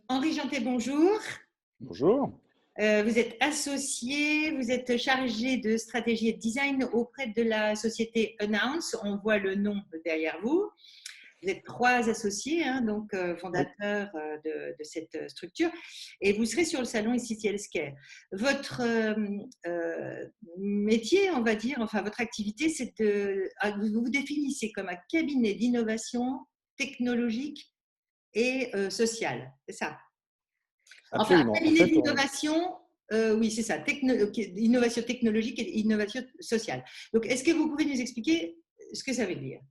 Henri Jantet, bonjour. Bonjour. Vous êtes associé, vous êtes chargé de stratégie et de design auprès de la société Announce. On voit le nom derrière vous. Vous êtes trois associés, hein, donc Oui. fondateurs de cette structure, et vous serez sur le salon ici Healthcare. Votre métier, on va dire, enfin votre activité, c'est vous vous définissez comme un cabinet d'innovation technologique et sociale, c'est ça? Enfin, Absolument. En cabinet fait, d'innovation, oui, c'est ça, innovation technologique et innovation sociale. Donc, est-ce que vous pouvez nous expliquer ce que ça veut dire?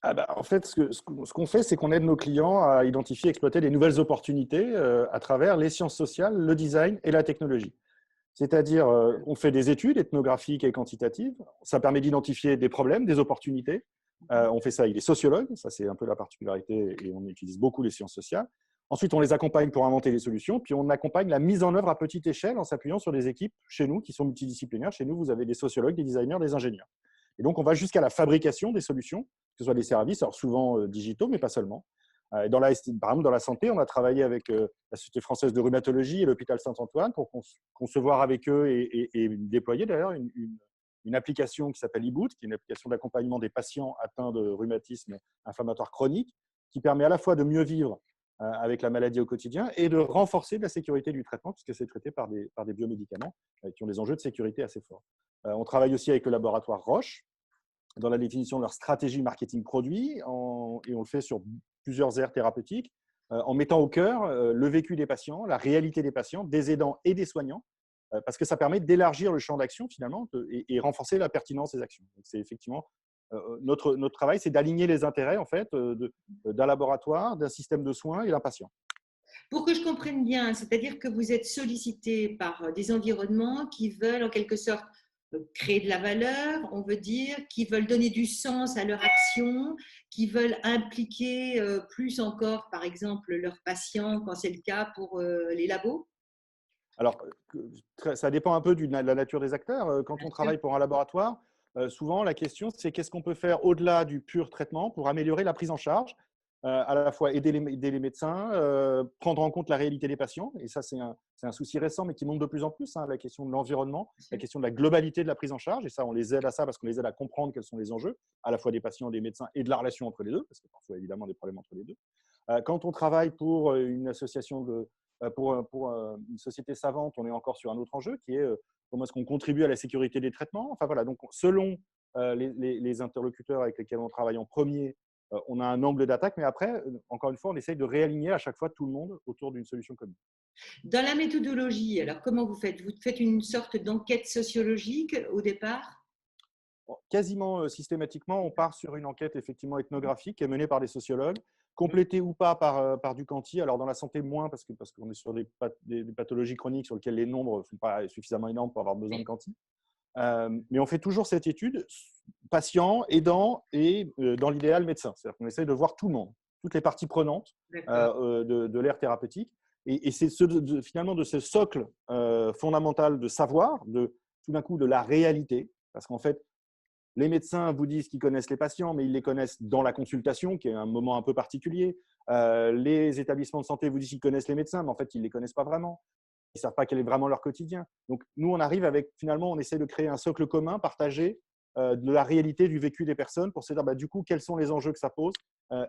ce qu'on fait, c'est qu'on aide nos clients à identifier et exploiter des nouvelles opportunités à travers les sciences sociales, le design et la technologie. C'est-à-dire, on fait des études ethnographiques et quantitatives. Ça permet d'identifier des problèmes, des opportunités. On fait ça avec des sociologues. Ça, c'est un peu la particularité et on utilise beaucoup les sciences sociales. Ensuite, on les accompagne pour inventer des solutions. Puis, on accompagne la mise en œuvre à petite échelle en s'appuyant sur des équipes chez nous qui sont multidisciplinaires. Chez nous, vous avez des sociologues, des designers, des ingénieurs. Et donc, on va jusqu'à la fabrication des solutions, que ce soit des services, alors souvent digitaux, mais pas seulement. Par exemple, dans la santé, on a travaillé avec la Société française de rhumatologie et l'hôpital Saint-Antoine pour concevoir avec eux et déployer d'ailleurs une application qui s'appelle eBoot, qui est une application d'accompagnement des patients atteints de rhumatisme inflammatoire chronique, qui permet à la fois de mieux vivre avec la maladie au quotidien et de renforcer la sécurité du traitement, puisque c'est traité par des biomédicaments qui ont des enjeux de sécurité assez forts. On travaille aussi avec le laboratoire Roche dans la définition de leur stratégie marketing produit, et on le fait sur plusieurs aires thérapeutiques, en mettant au cœur le vécu des patients, la réalité des patients, des aidants et des soignants, parce que ça permet d'élargir le champ d'action finalement et renforcer la pertinence des actions. Donc, c'est effectivement notre travail, c'est d'aligner les intérêts en fait d'un laboratoire, d'un système de soins et d'un patient. Pour que je comprenne bien, c'est-à-dire que vous êtes sollicité par des environnements qui veulent en quelque sorte créer de la valeur, on veut dire, qui veulent donner du sens à leur action, qui veulent impliquer plus encore, par exemple, leurs patients quand c'est le cas pour les labos. Alors, ça dépend un peu de la nature des acteurs. Quand Bien on sûr. travaille pour un laboratoire, souvent la question c'est qu'est-ce qu'on peut faire au-delà du pur traitement pour améliorer la prise en charge, à la fois aider les médecins, prendre en compte la réalité des patients. Et ça, c'est un souci récent, mais qui monte de plus en plus, hein, la question de l'environnement, la question de la globalité de la prise en charge. Et ça, on les aide à ça parce qu'on les aide à comprendre quels sont les enjeux, à la fois des patients, des médecins et de la relation entre les deux, parce que parfois, évidemment, des problèmes entre les deux. Quand on travaille pour une association pour une société savante, on est encore sur un autre enjeu qui est comment est-ce qu'on contribue à la sécurité des traitements. Enfin voilà, donc selon les interlocuteurs avec lesquels on travaille en premier, on a un angle d'attaque, mais après, encore une fois, on essaye de réaligner à chaque fois tout le monde autour d'une solution commune. Dans la méthodologie, alors comment vous faites? Vous faites une sorte d'enquête sociologique au départ? Bon, quasiment systématiquement, on part sur une enquête effectivement ethnographique qui est menée par des sociologues, Mhm. complétée ou pas par du quanti. Alors dans la santé, moins, parce qu'on est sur des pathologies chroniques sur lesquelles les nombres ne sont pas suffisamment énormes pour avoir besoin de Oui, quanti. Mais on fait toujours cette étude patient, aidant et dans l'idéal médecin. C'est-à-dire qu'on essaye de voir tout le monde, toutes les parties prenantes d'accord. de l'ère thérapeutique. Et c'est finalement de ce socle fondamental de savoir, tout d'un coup de la réalité, parce qu'en fait, les médecins vous disent qu'ils connaissent les patients, mais ils les connaissent dans la consultation, qui est un moment un peu particulier. Les établissements de santé vous disent qu'ils connaissent les médecins, mais en fait, ils ne les connaissent pas vraiment. Ils ne savent pas quel est vraiment leur quotidien. Donc, nous, on arrive avec, finalement, on essaie de créer un socle commun, partagé, de la réalité du vécu des personnes pour se dire, bah, du coup, quels sont les enjeux que ça pose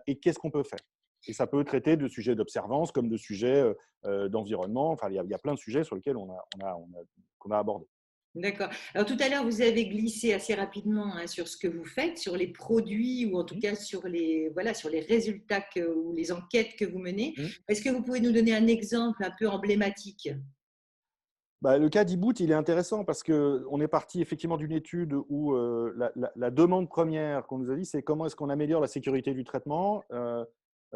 et qu'est-ce qu'on peut faire. Et ça peut traiter de sujets d'observance comme de sujets d'environnement. Enfin, il y a plein de sujets sur lesquels qu'on a abordé. D'accord. Alors tout à l'heure, vous avez glissé assez rapidement hein, sur ce que vous faites, sur les produits ou en tout cas sur voilà, sur les résultats ou les enquêtes que vous menez. Mmh. Est-ce que vous pouvez nous donner un exemple un peu emblématique? Bah, le cas d'e-boot, il est intéressant parce qu'on est parti effectivement d'une étude où la demande première qu'on nous a dit, c'est comment est-ce qu'on améliore la sécurité du traitement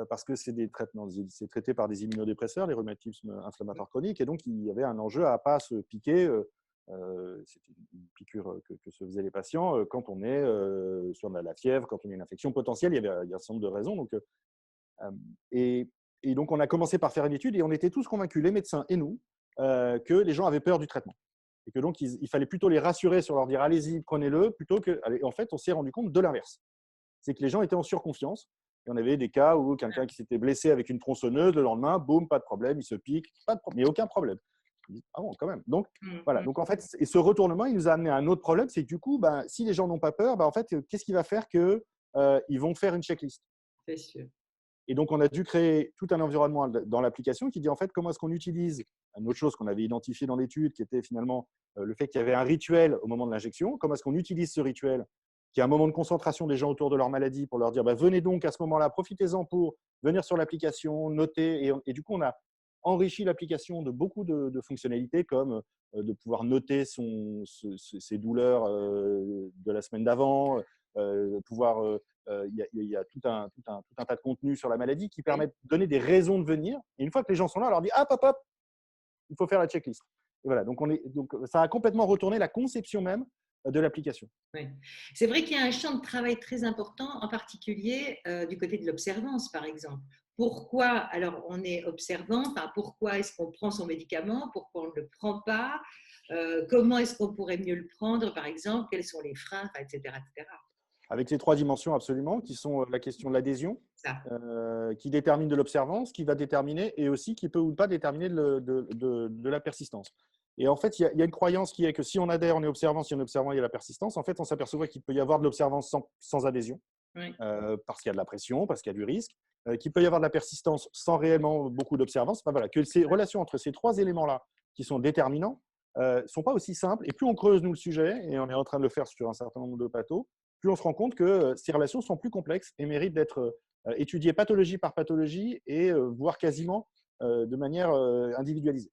parce que c'est des traitements, c'est traité par des immunodépresseurs, les rhumatismes inflammatoires chroniques, et donc il y avait un enjeu à ne pas se piquer. C'était une piqûre que se faisaient les patients quand on est sur de la fièvre, quand on a une infection potentielle, il y a un certain nombre de raisons. Euh, et, et donc, on a commencé par faire une étude et on était tous convaincus, les médecins et nous, que les gens avaient peur du traitement. Et que donc, il fallait plutôt les rassurer sur leur dire allez-y, prenez-le, plutôt que. En fait, on s'est rendu compte de l'inverse. C'est que les gens étaient en surconfiance Et on avait des cas où quelqu'un qui s'était blessé avec une tronçonneuse, le lendemain, boum, pas de problème, il se pique, pas de problème, mais aucun problème. Ah bon, quand même. Donc, voilà. Donc, en fait, et ce retournement, il nous a amené à un autre problème, c'est que du coup, si les gens n'ont pas peur, en fait, qu'est-ce qui va faire qu'ils vont faire une checklist? C'est sûr. Et donc, on a dû créer tout un environnement dans l'application qui dit en fait comment est-ce qu'on utilise une autre chose qu'on avait identifiée dans l'étude, qui était finalement le fait qu'il y avait un rituel au moment de l'injection. Comment est-ce qu'on utilise ce rituel, qui est un moment de concentration des gens autour de leur maladie pour leur dire venez donc à ce moment-là, profitez-en pour venir sur l'application, noter. Et du coup, on a enrichi l'application de beaucoup de fonctionnalités comme de pouvoir noter ses douleurs de la semaine d'avant, pouvoir il y a tout un tas de contenus sur la maladie qui permettent de donner des raisons de venir. Et une fois que les gens sont là, on leur dit hop, hop, hop, il faut faire la checklist. Et voilà, donc ça a complètement retourné la conception même de l'application. Oui. C'est vrai qu'il y a un champ de travail très important, en particulier du côté de l'observance, par exemple. Pourquoi alors on est observant, enfin, pourquoi est-ce qu'on prend son médicament, pourquoi on ne le prend pas, comment est-ce qu'on pourrait mieux le prendre, par exemple, quels sont les freins, enfin, etc., etc. Avec ces 3 dimensions absolument, qui sont la question de l'adhésion, qui détermine de l'observance, qui va déterminer et aussi qui peut ou pas déterminer de la persistance. Et en fait, il y a une croyance qui est que si on adhère, on est observant, si on est observant, il y a la persistance. En fait, on s'aperçoit qu'il peut y avoir de l'observance sans adhésion, Oui. parce qu'il y a de la pression, parce qu'il y a du risque, qu'il peut y avoir de la persistance sans réellement beaucoup d'observance. Enfin, voilà, que ces relations entre ces 3 éléments-là, qui sont déterminants, ne sont pas aussi simples. Et plus on creuse, nous, le sujet, et on est en train de le faire sur un certain nombre de pathos, plus on se rend compte que ces relations sont plus complexes et méritent d'être étudiées pathologie par pathologie et voire quasiment de manière individualisée.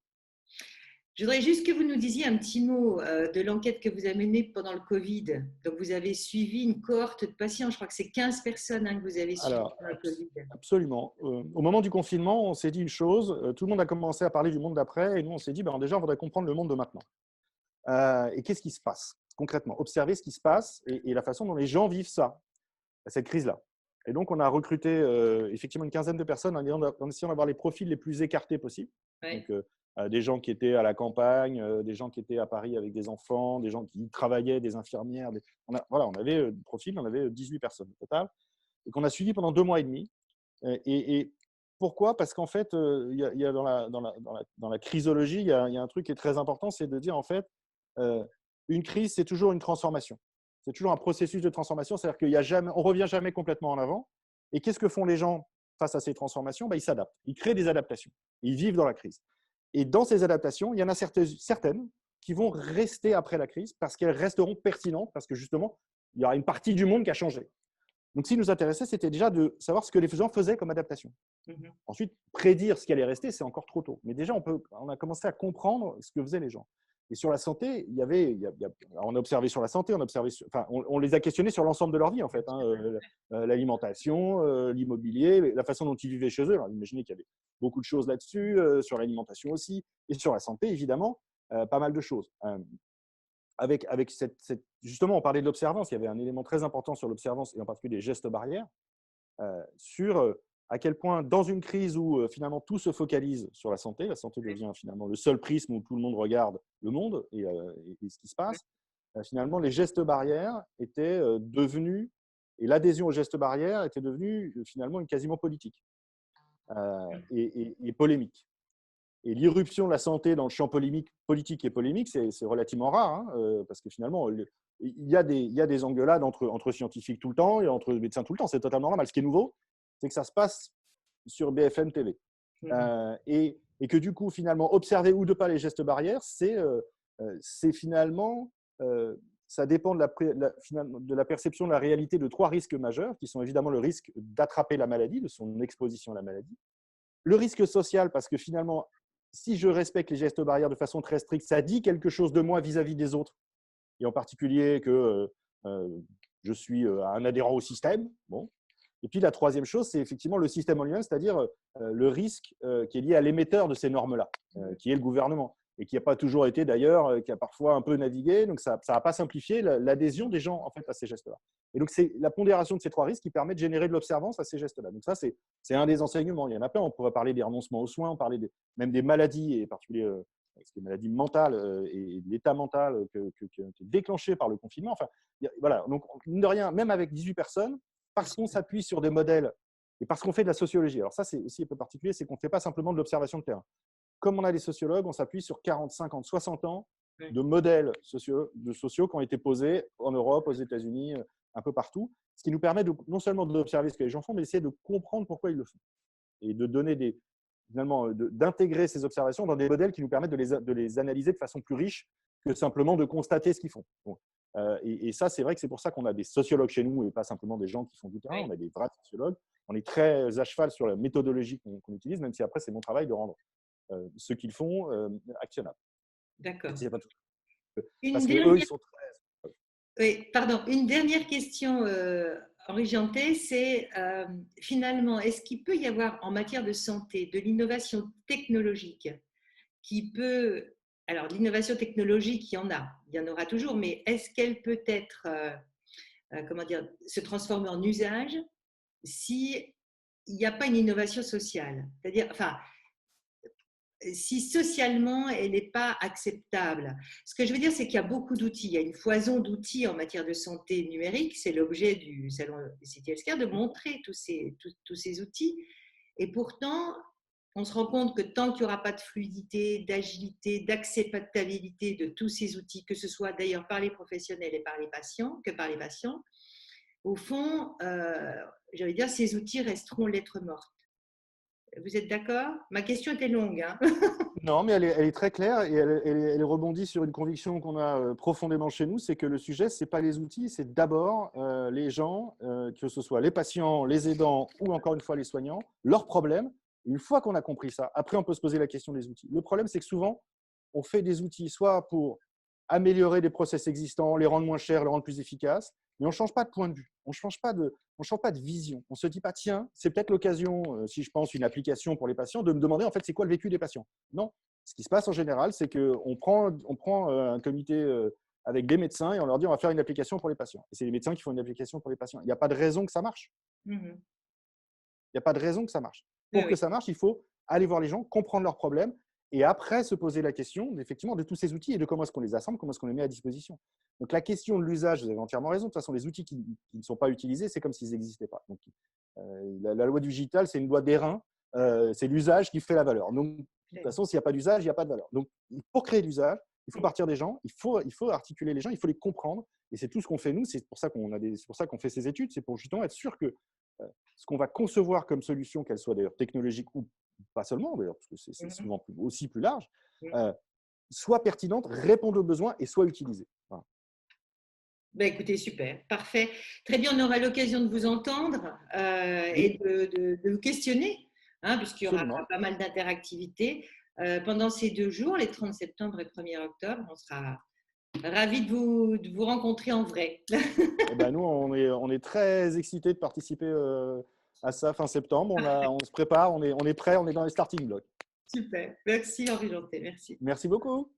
Je voudrais juste que vous nous disiez un petit mot de l'enquête que vous avez menée pendant le Covid. Donc, vous avez suivi une cohorte de patients, je crois que c'est 15 personnes que vous avez suivies Alors, pendant le Covid. absolument. Au moment du confinement, on s'est dit une chose, tout le monde a commencé à parler du monde d'après, et nous, on s'est dit, déjà, on voudrait comprendre le monde de maintenant. Et qu'est-ce qui se passe concrètement? Observer ce qui se passe et la façon dont les gens vivent ça, cette crise-là. Et donc, on a recruté effectivement une quinzaine de personnes en essayant d'avoir les profils les plus écartés possibles. Ouais. Donc, des gens qui étaient à la campagne, des gens qui étaient à Paris avec des enfants, des gens qui travaillaient, des infirmières. On avait des profils, on avait 18 personnes au total, et qu'on a suivi pendant 2 mois et demi. Et pourquoi? Parce qu'en fait, il y a dans la crisologie, il y a un truc qui est très important, c'est de dire en fait, une crise, c'est toujours une transformation. C'est toujours un processus de transformation, c'est-à-dire qu'on ne revient jamais complètement en avant. Et qu'est-ce que font les gens face à ces transformations? Ils s'adaptent, ils créent des adaptations, ils vivent dans la crise. Et dans ces adaptations, il y en a certaines qui vont rester après la crise parce qu'elles resteront pertinentes, parce que justement, il y aura une partie du monde qui a changé. Donc, ce qui nous intéressait, c'était déjà de savoir ce que les gens faisaient comme adaptation. Ensuite, prédire ce qui allait rester, c'est encore trop tôt. Mais déjà, on a commencé à comprendre ce que faisaient les gens. Et sur la santé, on a observé sur la santé, on les a questionnés sur l'ensemble de leur vie, en fait. L'alimentation, l'immobilier, la façon dont ils vivaient chez eux. Alors, imaginez qu'il y avait beaucoup de choses là-dessus, sur l'alimentation aussi, et sur la santé, évidemment, pas mal de choses. Avec justement, on parlait de l'observance, il y avait un élément très important sur l'observance, et en particulier les gestes barrières, sur à quel point, dans une crise où finalement tout se focalise sur la santé devient finalement le seul prisme où tout le monde regarde le monde et ce qui se passe, finalement les gestes barrières étaient devenus, et l'adhésion aux gestes barrières était devenue finalement quasiment politique et polémique. Et l'irruption de la santé dans le champ politique et polémique, c'est relativement rare, parce que finalement, il y a des engueulades entre scientifiques tout le temps et entre médecins tout le temps. C'est totalement normal. Ce qui est nouveau, c'est que ça se passe sur BFM TV. Et que du coup, finalement, observer ou de pas les gestes barrières, c'est finalement, ça dépend de la perception de la réalité de 3 risques majeurs, qui sont évidemment le risque d'attraper la maladie, de son exposition à la maladie. Le risque social, parce que finalement, si je respecte les gestes barrières de façon très stricte, ça dit quelque chose de moi vis-à-vis des autres, et en particulier que je suis un adhérent au système. Bon. Et puis la troisième chose, c'est effectivement le système en lui-même, c'est-à-dire le risque qui est lié à l'émetteur de ces normes-là, qui est le gouvernement, et qui n'a pas toujours été d'ailleurs, qui a parfois un peu navigué, donc ça n'a pas simplifié l'adhésion des gens en fait, à ces gestes-là. Et donc c'est la pondération de ces 3 risques qui permet de générer de l'observance à ces gestes-là. Donc ça, c'est un des enseignements. Il y en a plein, on pourrait parler des renoncements aux soins, on parlait même des maladies, et en particulier les maladies mentales et l'état mental qui ont été déclenchés par le confinement. Enfin, voilà. Donc, mine de rien, même avec 18 personnes, parce qu'on s'appuie sur des modèles Et parce qu'on fait de la sociologie. Alors ça, c'est aussi un peu particulier, c'est qu'on ne fait pas simplement de l'observation de terrain. Comme on a des sociologues, on s'appuie sur 40, 50, 60 ans de modèles sociaux qui ont été posés en Europe, aux États-Unis, un peu partout, ce qui nous permet non seulement d'observer ce que les gens font, mais d'essayer de comprendre pourquoi ils le font. Et de donner finalement, d'intégrer ces observations dans des modèles qui nous permettent de les analyser de façon plus riche que simplement de constater ce qu'ils font. Bon. Et ça, c'est vrai que c'est pour ça qu'on a des sociologues chez nous et pas simplement des gens qui font du terrain. On a des vrais sociologues. On est très à cheval sur la méthodologie qu'on utilise, même si après, c'est mon travail de rendre ce qu'ils font actionnable. D'accord. Parce qu'eux, ils sont très… Oui, pardon. Une dernière question, Henri Jantet, c'est finalement, est-ce qu'il peut y avoir en matière de santé de l'innovation technologique qui peut… Alors, l'innovation technologique, il y en aura toujours, mais est-ce qu'elle peut être, comment dire, se transformer en usage si il n'y a pas une innovation sociale? C'est-à-dire, enfin, si socialement elle n'est pas acceptable. Ce que je veux dire, c'est qu'il y a beaucoup d'outils. Il y a une foison d'outils en matière de santé numérique. C'est l'objet du salon City Healthcare de montrer tous ces outils. Et pourtant, on se rend compte que tant qu'il n'y aura pas de fluidité, d'agilité, d'acceptabilité de tous ces outils, que ce soit d'ailleurs par les professionnels et par les patients, au fond, j'allais dire, ces outils resteront lettre morte. Vous êtes d'accord? Ma question était longue. Hein. Non, mais elle est très claire et elle rebondit sur une conviction qu'on a profondément chez nous, c'est que le sujet, ce n'est pas les outils, c'est d'abord les gens, que ce soit les patients, les aidants ou encore une fois les soignants, leurs problèmes. Une fois qu'on a compris ça, après on peut se poser la question des outils. Le problème, c'est que souvent, on fait des outils soit pour améliorer des process existants, les rendre moins chers, les rendre plus efficaces, mais on ne change pas de point de vue, on ne change pas de vision. On ne se dit pas, tiens, c'est peut-être l'occasion, si je pense une application pour les patients, de me demander en fait c'est quoi le vécu des patients. Non, ce qui se passe en général, c'est qu'on prend un comité avec des médecins et on leur dit on va faire une application pour les patients. Et c'est les médecins qui font une application pour les patients. Il n'y a pas de raison que ça marche. Il n'y a pas de raison que ça marche. Pour que ça marche, il faut aller voir les gens, comprendre leurs problèmes et après se poser la question effectivement de tous ces outils et de comment est-ce qu'on les assemble, comment est-ce qu'on les met à disposition. Donc la question de l'usage, vous avez entièrement raison. De toute façon, les outils qui ne sont pas utilisés, c'est comme s'ils n'existaient pas. Donc, la loi du digital, c'est une loi d'airain. C'est l'usage qui fait la valeur. Donc, de toute façon, s'il n'y a pas d'usage, il n'y a pas de valeur. Donc, pour créer l'usage, il faut partir des gens, il faut articuler les gens, il faut les comprendre. Et c'est tout ce qu'on fait nous. C'est pour ça qu'on fait ces études. C'est pour justement être sûr que ce qu'on va concevoir comme solution, qu'elle soit d'ailleurs technologique ou pas seulement, d'ailleurs, parce que c'est souvent aussi plus large, soit pertinente, réponde aux besoins et soit utilisée. Voilà. Ben écoutez, super, parfait. Très bien, on aura l'occasion de vous entendre et de vous questionner, hein, puisqu'il y aura pas mal d'interactivité. Pendant ces 2 jours, les 30 septembre et 1er octobre, on sera ravis de vous rencontrer en vrai. Et ben nous, on est très excités de participer à ça fin septembre. On se prépare, on est prêt, on est dans les starting blocks. Super, merci Henri Jantet, merci. Merci beaucoup.